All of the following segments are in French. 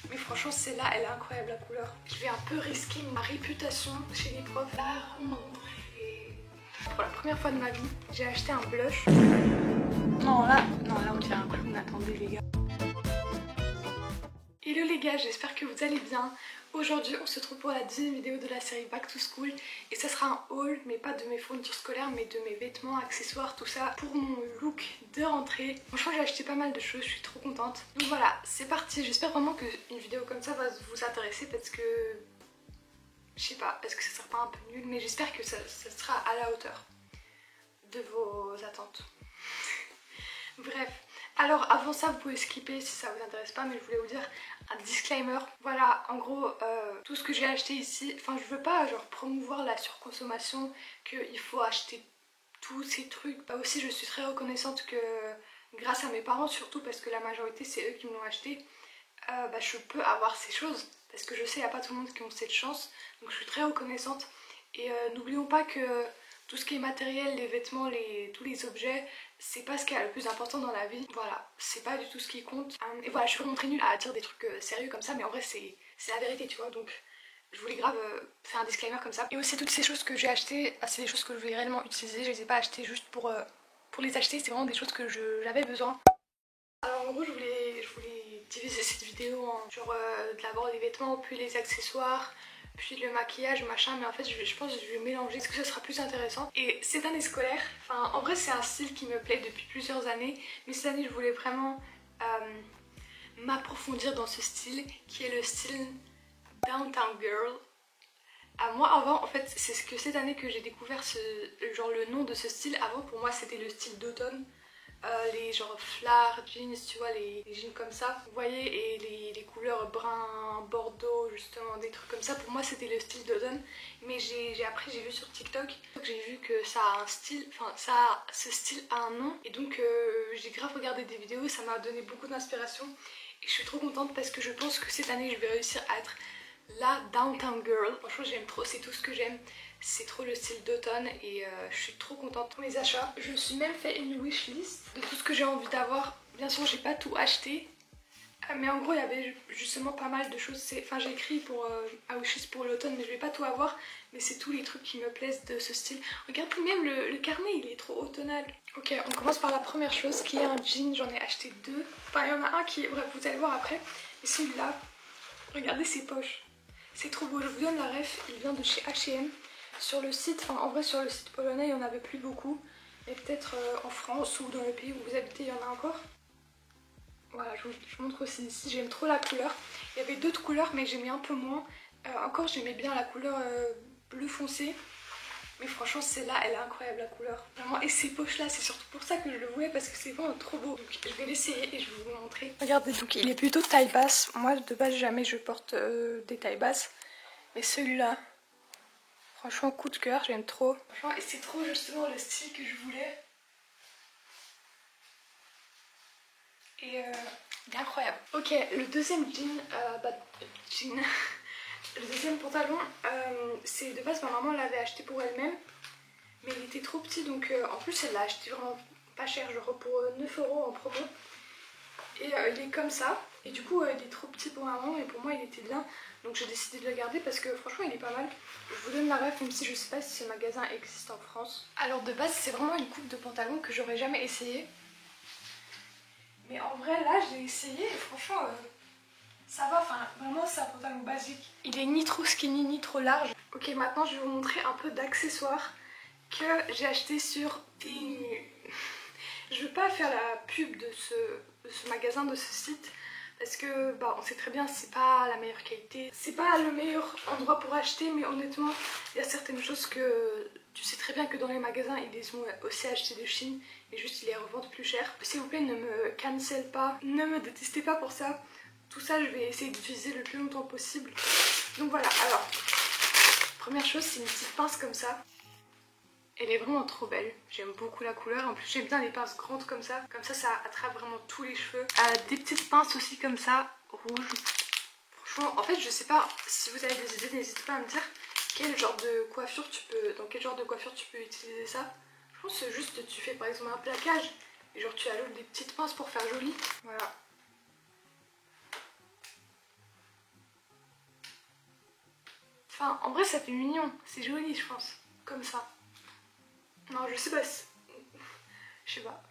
Mais franchement celle-là elle est incroyable la couleur. Je vais un peu risquer ma réputation chez les profs. La rentrée. Pour la première fois de ma vie, j'ai acheté un blush. Non là on dirait un clown, attendez les gars. Hello les gars, j'espère que vous allez bien. Aujourd'hui on se retrouve pour la deuxième vidéo de la série Back to School. Et ça sera un haul, mais pas de mes fournitures scolaires, mais de mes vêtements, accessoires, tout ça pour mon look de rentrée. Franchement j'ai acheté pas mal de choses, je suis trop contente. Donc voilà, c'est parti. J'espère vraiment qu'une vidéo comme ça va vous intéresser parce que... Je sais pas, parce que ça sera pas un peu nul, mais j'espère que ça sera à la hauteur de vos attentes. Bref, alors avant ça vous pouvez skipper si ça vous intéresse pas, mais je voulais vous dire un disclaimer. Voilà, en gros tout ce que j'ai acheté ici, enfin je veux pas genre promouvoir la surconsommation, qu'il faut acheter tous ces trucs. Aussi je suis très reconnaissante que grâce à mes parents surtout, parce que la majorité c'est eux qui me l'ont acheté, je peux avoir ces choses. Parce que je sais, il n'y a pas tout le monde qui ont cette chance, donc je suis très reconnaissante. Et n'oublions pas que tout ce qui est matériel, les vêtements, tous les objets, c'est pas ce qui est le plus important dans la vie. Voilà, c'est pas du tout ce qui compte. Et voilà, je suis vraiment très nulle à dire des trucs sérieux comme ça, mais en vrai c'est la vérité, tu vois. Donc je voulais grave faire un disclaimer comme ça. Et aussi toutes ces choses que j'ai achetées, c'est des choses que je voulais réellement utiliser. Je les ai pas achetées juste pour les acheter, c'est vraiment des choses que j'avais besoin. Alors en gros je voulais diviser cette vidéo en genre d'abord les vêtements, puis les accessoires, puis le maquillage, machin, mais en fait je pense que je vais mélanger parce que ce sera plus intéressant. Et cette année scolaire, enfin en vrai c'est un style qui me plaît depuis plusieurs années, mais cette année je voulais vraiment m'approfondir dans ce style qui est le style Downtown Girl. Moi avant en fait c'est ce que cette année que j'ai découvert genre le nom de ce style. Avant pour moi c'était le style d'automne. Les genre flards, jeans, tu vois, les jeans comme ça, vous voyez, et les couleurs brun, bordeaux, justement, des trucs comme ça, pour moi c'était le style d'automne. Mais après j'ai vu sur TikTok, j'ai vu que ça a un style, enfin ce style a un nom, et donc j'ai grave regardé des vidéos, ça m'a donné beaucoup d'inspiration, et je suis trop contente parce que je pense que cette année je vais réussir à être la Downtown Girl. Franchement j'aime trop, c'est tout ce que j'aime. C'est trop le style d'automne et je suis trop contente pour mes achats. Je me suis même fait une wishlist de tout ce que j'ai envie d'avoir. Bien sûr j'ai pas tout acheté, mais en gros il y avait justement pas mal de choses. Enfin j'ai écrit pour un wishlist pour l'automne, mais je vais pas tout avoir. Mais c'est tous les trucs qui me plaisent de ce style. Regarde même le carnet, il est trop automnal. Ok, on commence par la première chose qui est un jean. J'en ai acheté deux. Enfin il y en a un qui, bref vous allez voir après. Et celui-là, regardez ses poches. C'est trop beau, je vous donne la ref, il vient de chez H&M. Sur le site, enfin en vrai sur le site polonais il n'y en avait plus beaucoup. Et peut-être en France ou dans le pays où vous habitez il y en a encore. Voilà, je vous montre aussi ici, j'aime trop la couleur. Il y avait d'autres couleurs mais j'aimais un peu moins. Encore j'aimais bien la couleur bleu foncé. Mais franchement celle-là elle est incroyable la couleur. Vraiment, et ces poches là c'est surtout pour ça que je le voulais, parce que c'est vraiment trop beau. Donc je vais l'essayer et je vais vous montrer. Regardez, donc il est plutôt taille basse. Moi de base jamais je porte des tailles basses. Mais celui-là, franchement coup de cœur, j'aime trop. Franchement, et c'est trop justement le style que je voulais. Et il est incroyable. Ok, le deuxième jean, le deuxième pantalon, c'est de base ma maman l'avait acheté pour elle-même. Mais il était trop petit, donc en plus elle l'a acheté vraiment pas cher, genre pour 9 € en promo. Et il est comme ça, et du coup il est trop petit pour maman et pour moi il était bien. Donc j'ai décidé de le garder parce que franchement il est pas mal. Je vous donne la ref même si je sais pas si ce magasin existe en France. Alors de base c'est vraiment une coupe de pantalon que j'aurais jamais essayé. Mais en vrai là j'ai essayé et franchement ça va, enfin vraiment c'est un pantalon basique. Il est ni trop skinny ni trop large. Ok, maintenant je vais vous montrer un peu d'accessoires que j'ai acheté sur Temu. Je veux pas faire la pub de ce magasin, de ce site, parce que on sait très bien c'est pas la meilleure qualité, c'est pas le meilleur endroit pour acheter, mais honnêtement il y a certaines choses que tu sais très bien que dans les magasins ils les ont aussi achetés de Chine et juste ils les revendent plus cher. S'il vous plaît ne me cancel pas, ne me détestez pas pour ça. Tout ça je vais essayer d'utiliser le plus longtemps possible. Donc voilà, alors première chose c'est une petite pince comme ça. Elle est vraiment trop belle, j'aime beaucoup la couleur, en plus j'aime bien les pinces grandes comme ça ça attrape vraiment tous les cheveux. Des petites pinces aussi comme ça, rouges. Franchement, en fait je sais pas si vous avez des idées, n'hésitez pas à me dire quel genre de coiffure dans quel genre de coiffure tu peux utiliser ça. Je pense que juste tu fais par exemple un plaquage et genre tu ajoutes des petites pinces pour faire joli. Voilà. Enfin, en vrai, ça fait mignon. C'est joli, je pense. Comme ça. Non, je sais pas si... Je sais pas.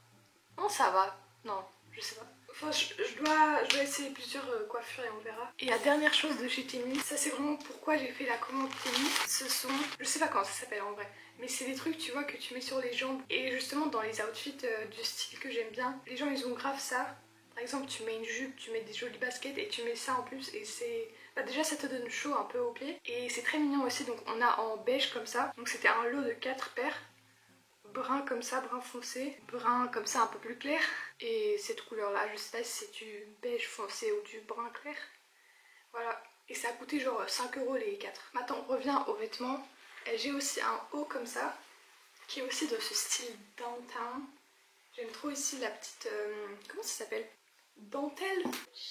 Non, ça va. Non, je sais pas. Enfin, je dois essayer plusieurs coiffures et on verra. Et la dernière chose de chez Temu, ça c'est vraiment pourquoi j'ai fait la commande Temu, ce sont... Je sais pas comment ça s'appelle en vrai, mais c'est des trucs, tu vois, que tu mets sur les jambes. Et justement, dans les outfits du style que j'aime bien, les gens, ils ont grave ça. Par exemple, tu mets une jupe, tu mets des jolies baskets et tu mets ça en plus et c'est... Bah déjà, ça te donne chaud un peu aux pieds. Et c'est très mignon aussi, donc on a en beige comme ça. Donc c'était un lot de 4 paires. Brun comme ça, brun foncé, brun comme ça un peu plus clair. Et cette couleur là, je sais pas si c'est du beige foncé ou du brun clair. Voilà, et ça a coûté genre 5 € les 4. Maintenant on revient aux vêtements. J'ai aussi un haut comme ça, qui est aussi de ce style downtown. J'aime trop ici la petite... comment ça s'appelle? Dentelle.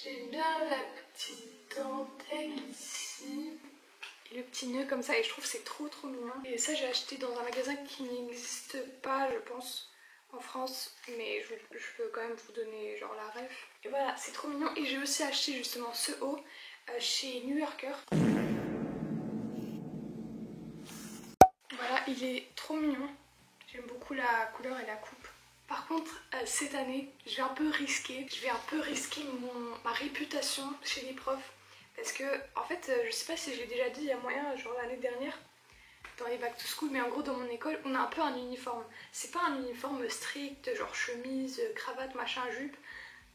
J'aime bien la petite dentelle ici. Et le petit nœud comme ça, et je trouve que c'est trop mignon. Et ça j'ai acheté dans un magasin qui n'existe pas je pense en France, mais je peux quand même vous donner genre la ref. Et voilà, c'est trop mignon. Et j'ai aussi acheté justement ce haut chez New Yorker. Voilà, il est trop mignon. J'aime beaucoup la couleur et la coupe. Par contre, cette année, je vais un peu risquer. Ma réputation chez les profs. Parce que, en fait, je sais pas si j'ai déjà dit, il y a moyen, genre l'année dernière, dans les back to school, mais en gros, dans mon école, on a un peu un uniforme. C'est pas un uniforme strict, genre chemise, cravate, machin, jupe,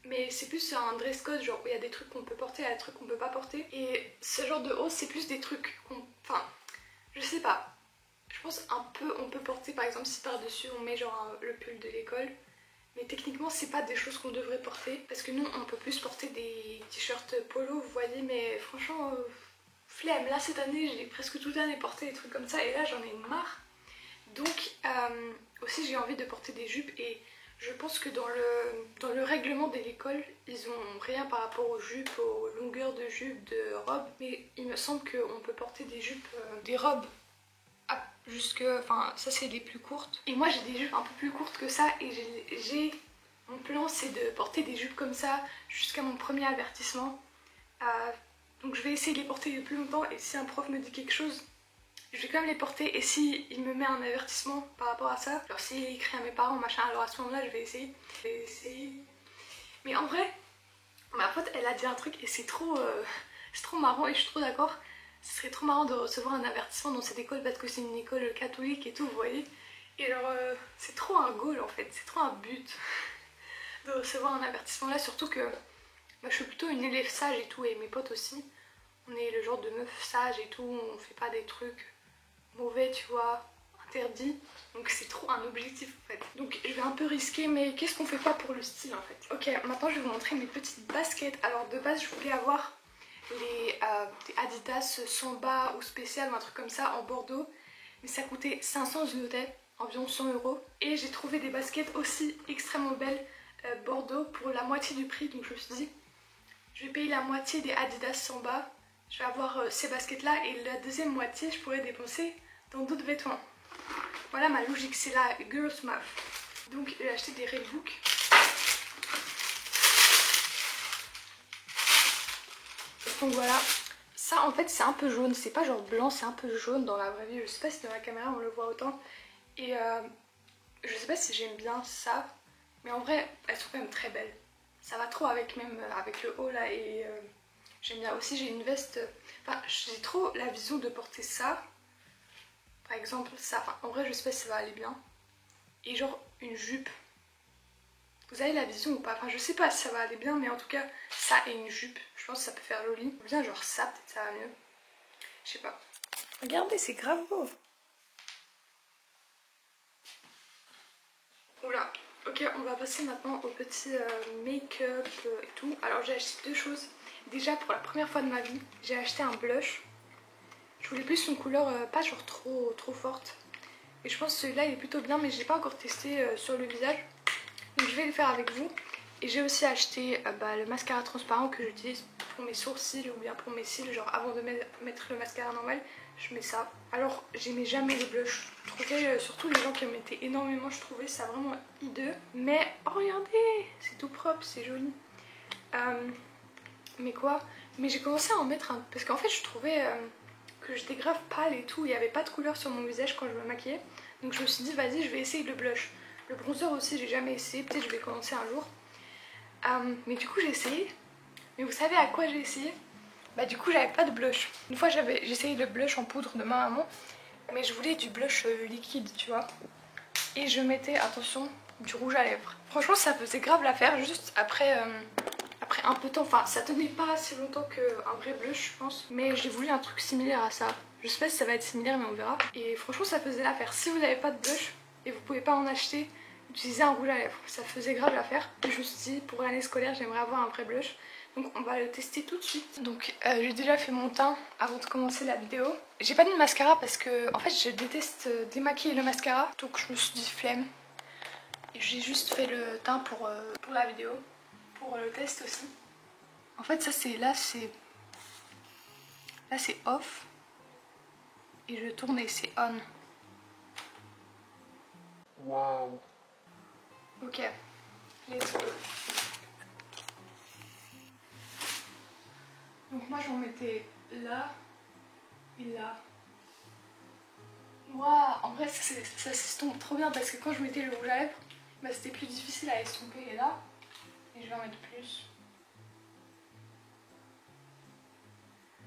mais c'est plus un dress code, genre où il y a des trucs qu'on peut porter et des trucs qu'on peut pas porter. Et ce genre de hausse, c'est plus des trucs qu'on... Enfin, je sais pas. Je pense un peu, on peut porter, par exemple, si par-dessus on met genre le pull de l'école. Mais techniquement, c'est pas des choses qu'on devrait porter. Parce que nous, on peut plus porter des t-shirts polo, vous voyez. Mais franchement, flemme. Là, cette année, j'ai presque toute l'année porté des trucs comme ça. Et là, j'en ai marre. Donc, aussi, j'ai envie de porter des jupes. Et je pense que dans le règlement de l'école, ils ont rien par rapport aux jupes, aux longueurs de jupes, de robes. Mais il me semble qu'on peut porter des jupes, des robes. Enfin ça c'est les plus courtes. Et moi j'ai des jupes un peu plus courtes que ça et mon plan c'est de porter des jupes comme ça jusqu'à mon premier avertissement. Donc je vais essayer de les porter le plus longtemps et si un prof me dit quelque chose, je vais quand même les porter et si il me met un avertissement par rapport à ça, alors s'il écrit à mes parents machin, alors à ce moment là je vais essayer. Mais en vrai, ma pote elle a dit un truc et c'est trop marrant et je suis trop d'accord. Ce serait trop marrant de recevoir un avertissement dans cette école parce que c'est une école catholique et tout, vous voyez. Et alors, c'est trop un goal en fait, c'est trop un but de recevoir un avertissement là, surtout que moi, je suis plutôt une élève sage et tout, et mes potes aussi. On est le genre de meuf sage et tout, on fait pas des trucs mauvais, tu vois, interdits. Donc c'est trop un objectif en fait. Donc je vais un peu risquer, mais qu'est-ce qu'on fait pas pour le style en fait. Ok, maintenant je vais vous montrer mes petites baskets. Alors de base, je voulais avoir des Adidas Samba ou spécial ou un truc comme ça en Bordeaux, mais ça coûtait 500 zlotys, environ 100 €. Et j'ai trouvé des baskets aussi extrêmement belles Bordeaux pour la moitié du prix, donc je me suis dit je vais payer la moitié des Adidas Samba, je vais avoir ces baskets là et la deuxième moitié je pourrais dépenser dans d'autres vêtements. Voilà ma logique, c'est la girls math. Donc j'ai acheté des Reebok. Donc voilà, ça en fait c'est un peu jaune, c'est pas genre blanc, c'est un peu jaune dans la vraie vie, je sais pas si dans la caméra on le voit autant. Et je sais pas si j'aime bien ça, mais en vrai elles sont quand même très belles. Ça va trop avec même avec le haut là et j'aime bien aussi, j'ai une veste, enfin j'ai trop la vision de porter ça, par exemple ça, enfin en vrai je sais pas si ça va aller bien. Et genre une jupe. Vous avez la vision ou pas? Enfin je sais pas si ça va aller bien mais en tout cas ça et une jupe, je pense que ça peut faire joli. Bien genre ça, peut-être ça va mieux. Je sais pas. Regardez, c'est grave beau. Oula. Ok, on va passer maintenant au petit make-up et tout. Alors j'ai acheté deux choses. Déjà pour la première fois de ma vie, j'ai acheté un blush. Je voulais plus une couleur pas genre trop forte. Et je pense que celui-là il est plutôt bien mais je l'ai pas encore testé sur le visage. Donc je vais le faire avec vous. Et j'ai aussi acheté le mascara transparent que j'utilise pour mes sourcils ou bien pour mes cils. Genre avant de mettre le mascara normal, je mets ça. Alors j'aimais jamais les blushs. Je trouvais surtout les gens qui en mettaient énormément, je trouvais ça vraiment hideux. Mais oh regardez, c'est tout propre, c'est joli. Mais quoi? Mais j'ai commencé à en mettre un... Parce qu'en fait je trouvais que j'étais grave pâle et tout, il n'y avait pas de couleur sur mon visage quand je me maquillais. Donc je me suis dit vas-y je vais essayer le blush. Le bronzer aussi j'ai jamais essayé, peut-être je vais commencer un jour. Mais du coup j'ai essayé. Mais vous savez à quoi j'ai essayé? Bah du coup j'avais pas de blush. Une fois j'ai essayé le blush en poudre de ma maman. Mais je voulais du blush liquide tu vois. Et je mettais, attention, du rouge à lèvres. Franchement ça faisait grave l'affaire juste après... Après un peu de temps, enfin ça tenait pas assez longtemps qu'un vrai blush je pense. Mais j'ai voulu un truc similaire à ça. Je sais pas si ça va être similaire mais on verra. Et franchement ça faisait l'affaire. Si vous n'avez pas de blush et vous pouvez pas en acheter, utilisez un rouge à lèvres. Ça faisait grave l'affaire. Et je me suis dit pour l'année scolaire j'aimerais avoir un vrai blush. Donc on va le tester tout de suite. Donc j'ai déjà fait mon teint avant de commencer la vidéo. J'ai pas mis de mascara parce que en fait je déteste démaquiller le mascara. Donc je me suis dit flemme. Et j'ai juste fait le teint pour la vidéo. Pour le test aussi. En fait ça c'est là c'est off et je tourne et c'est on. Wow. Ok, let's go. Donc moi j'en mettais là et là. Waouh, en vrai ça s'estompe trop bien parce que quand je mettais le rouge à lèvres, bah, c'était plus difficile à estomper et là. Et je vais en mettre plus.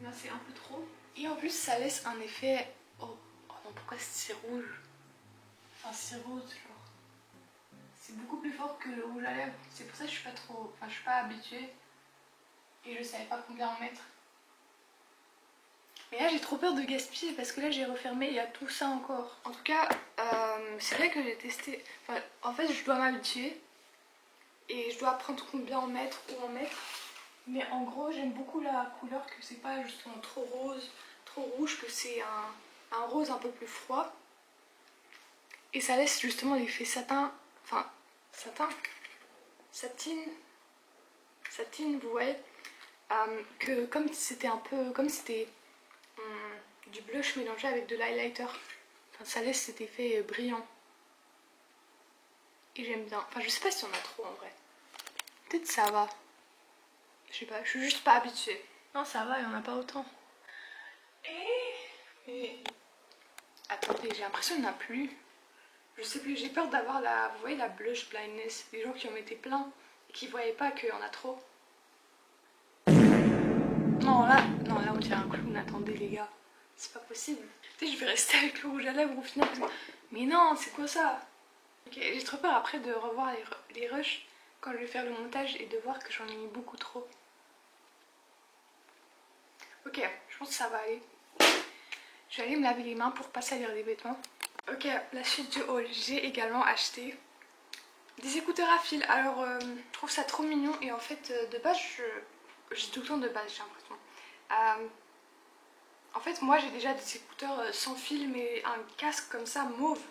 Là c'est un peu trop. Et en plus ça laisse un effet... Oh non, pourquoi c'est rouge? Enfin c'est rose genre. C'est beaucoup plus fort que le rouge à lèvres. C'est pour ça que je suis pas trop... Enfin je suis pas habituée. Et je savais pas combien en mettre. Mais là j'ai trop peur de gaspiller parce que là j'ai refermé, il y a tout ça encore. En tout cas, c'est vrai que j'ai testé... Enfin, en fait je dois m'habituer. Et je dois apprendre combien en mettre, où en mettre. Mais en gros j'aime beaucoup la couleur, que c'est pas justement trop rose, trop rouge, que c'est un rose un peu plus froid. Et ça laisse justement l'effet satin, enfin satin, satine, vous voyez, que comme c'était un peu, comme c'était du blush mélangé avec de l'highlighter, enfin, ça laisse cet effet brillant. Et j'aime bien, enfin je sais pas si on a trop en vrai, peut-être ça va. Je sais pas, je suis juste pas habituée. Non ça va, il y en a pas autant. Et... Attendez, j'ai l'impression qu'il n'y en a plus. Je sais plus, j'ai peur d'avoir la... Vous voyez la blush blindness, les gens qui en mettaient plein et qui voyaient pas qu'il y en a trop. Non là on dirait un clown, attendez les gars. C'est pas possible. Tu sais, je vais rester avec le rouge à lèvres au final. Mais non, c'est quoi ça? Ok, j'ai trop peur après de revoir les rushs quand je vais faire le montage et de voir que j'en ai mis beaucoup trop. Ok, je pense que ça va aller. Je vais aller me laver les mains pour pas salir les vêtements. Ok, la suite du haul. J'ai également acheté des écouteurs à fil. Alors, je trouve ça trop mignon. Et en fait, de base, j'ai tout le temps de base, j'ai l'impression. En fait, moi, j'ai déjà des écouteurs sans fil, mais un casque comme ça, mauve.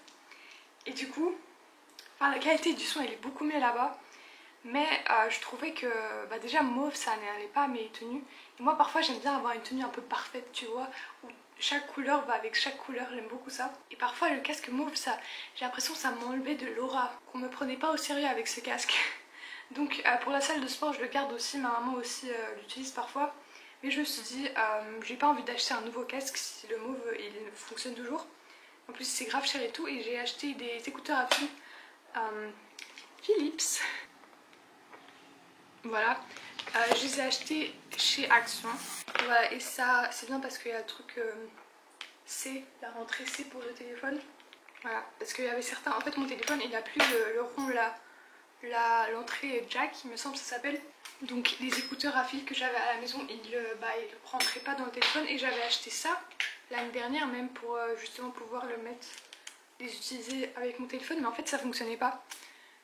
Et du coup, enfin, la qualité du son, elle est beaucoup mieux là-bas. Mais je trouvais que bah, déjà mauve ça n'allait pas à mes tenues. Et moi parfois j'aime bien avoir une tenue un peu parfaite tu vois, où chaque couleur va avec chaque couleur, j'aime beaucoup ça. Et parfois le casque mauve ça, j'ai l'impression que ça m'enlevait de l'aura, qu'on me prenait pas au sérieux avec ce casque. Donc pour la salle de sport je le garde aussi, ma maman aussi l'utilise parfois. Mais je me suis dit j'ai pas envie d'acheter un nouveau casque si le mauve il fonctionne toujours. En plus c'est grave cher et tout, et j'ai acheté des écouteurs à fil Philips. Voilà, je les ai achetés chez Action. Voilà, et ça c'est bien parce qu'il y a le truc C, la rentrée C pour le téléphone. Voilà, parce qu'il y avait certains, en fait mon téléphone il a plus le rond là, l'entrée jack il me semble ça s'appelle. Donc les écouteurs à fil que j'avais à la maison ils ne rentraient pas dans le téléphone, et j'avais acheté ça l'année dernière même pour justement pouvoir les utiliser avec mon téléphone, mais en fait ça fonctionnait pas.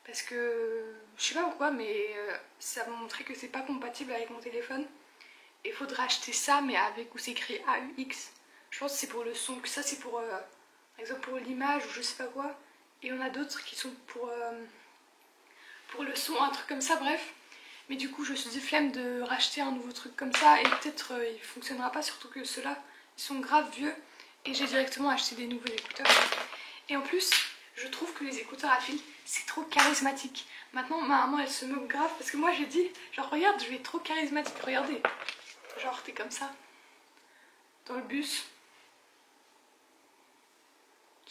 Parce que je sais pas pourquoi, mais ça m'a montré que c'est pas compatible avec mon téléphone. Et il faudra acheter ça, mais avec où c'est écrit AUX. Je pense que c'est pour le son, que ça c'est pour par exemple pour l'image ou je sais pas quoi. Et on a d'autres qui sont pour le son, un truc comme ça, bref. Mais du coup je me suis dit flemme de racheter un nouveau truc comme ça, et peut-être il fonctionnera pas, surtout que ceux-là ils sont grave vieux. Et j'ai directement acheté des nouveaux écouteurs. Et en plus, je trouve que les écouteurs à fil, c'est trop charismatique. Maintenant, ma maman, elle se moque grave parce que moi, j'ai dit, genre, regarde, je vais être trop charismatique, regardez. Genre, t'es comme ça, dans le bus.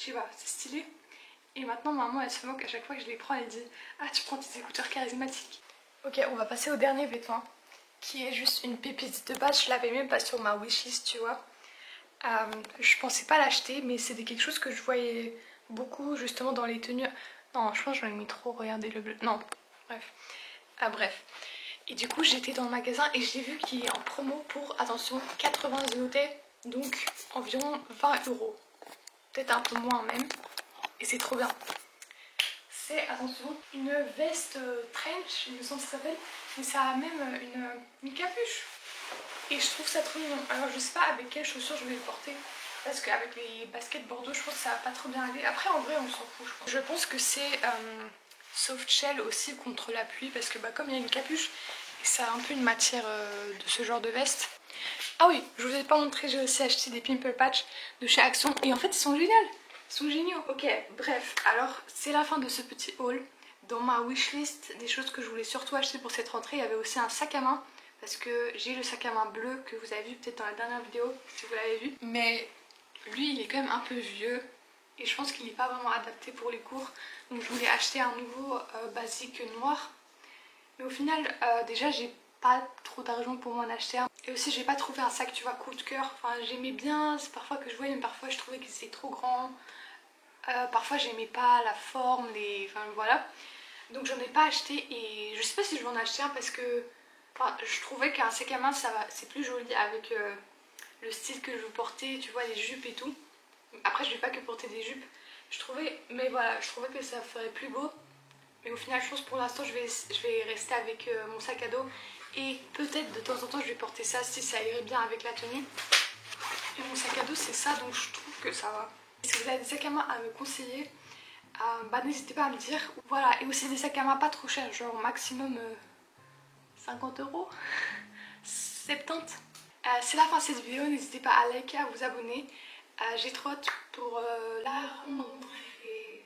je sais pas, c'est stylé. Et maintenant maman elle se moque à chaque fois que je les prends, elle dit ah tu prends tes écouteurs charismatiques. Ok, on va passer au dernier vêtement qui est juste une pépite de base, je l'avais même pas sur ma wishlist tu vois. Je pensais pas l'acheter mais c'était quelque chose que je voyais beaucoup justement dans les tenues. Non je pense que j'en ai mis trop, regardez le bleu, non bref. Bref. Et du coup j'étais dans le magasin et j'ai vu qu'il est en promo pour, attention, 80 zloty, donc environ 20 euros. Peut-être un peu moins même. Et c'est trop bien. C'est, attention, une veste trench, il me semble que ça s'appelle. Mais ça a même une capuche. Et je trouve ça trop mignon. Alors je sais pas avec quelles chaussures je vais le porter. Parce qu'avec les baskets Bordeaux, je pense que ça va pas trop bien aller. Après en vrai on s'en fout je pense. Je pense que c'est soft shell aussi contre la pluie. Parce que bah, comme il y a une capuche, ça a un peu une matière de ce genre de veste. Ah oui, je vous ai pas montré, j'ai aussi acheté des pimple patch de chez Action. Et en fait ils sont géniaux. Ils sont géniaux. Ok, bref, alors c'est la fin de ce petit haul. Dans ma wishlist, des choses que je voulais surtout acheter pour cette rentrée, il y avait aussi un sac à main. Parce que j'ai le sac à main bleu que vous avez vu peut-être dans la dernière vidéo, si vous l'avez vu. Mais lui, il est quand même un peu vieux. Et je pense qu'il n'est pas vraiment adapté pour les cours. Donc je voulais acheter un nouveau basique noir. Mais au final, déjà j'ai pas trop d'argent pour m'en acheter un. Et aussi j'ai pas trouvé un sac, tu vois, coup de cœur. Enfin j'aimais bien, c'est parfois que je voyais, mais parfois je trouvais que c'était trop grand. Parfois j'aimais pas la forme, enfin voilà. Donc j'en ai pas acheté et je sais pas si je vais en acheter un parce que enfin, je trouvais qu'un sac à main ça va, c'est plus joli avec le style que je veux porter, tu vois, les jupes et tout. Après je vais pas que porter des jupes. Je trouvais, mais voilà, je trouvais que ça ferait plus beau. Mais au final je pense pour l'instant je vais rester avec mon sac à dos. Et peut-être de temps en temps je vais porter ça si ça irait bien avec la tenue. Et mon sac à dos c'est ça donc je trouve que ça va. Si vous avez des sacs à main à me conseiller, bah n'hésitez pas à me dire. Voilà, et aussi des sacs à main pas trop chers, genre maximum 50 euros, 70. C'est la fin de cette vidéo, n'hésitez pas à liker, à vous abonner. J'ai trop hâte pour la rentrée.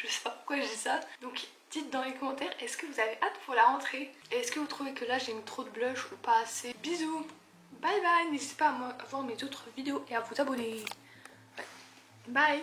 Je sais pas pourquoi je dis ça. Donc dites dans les commentaires, est-ce que vous avez hâte pour la rentrée? Et est-ce que vous trouvez que là j'ai mis trop de blush ou pas assez? Bisous, bye bye, n'hésitez pas à voir mes autres vidéos et à vous abonner. Bye.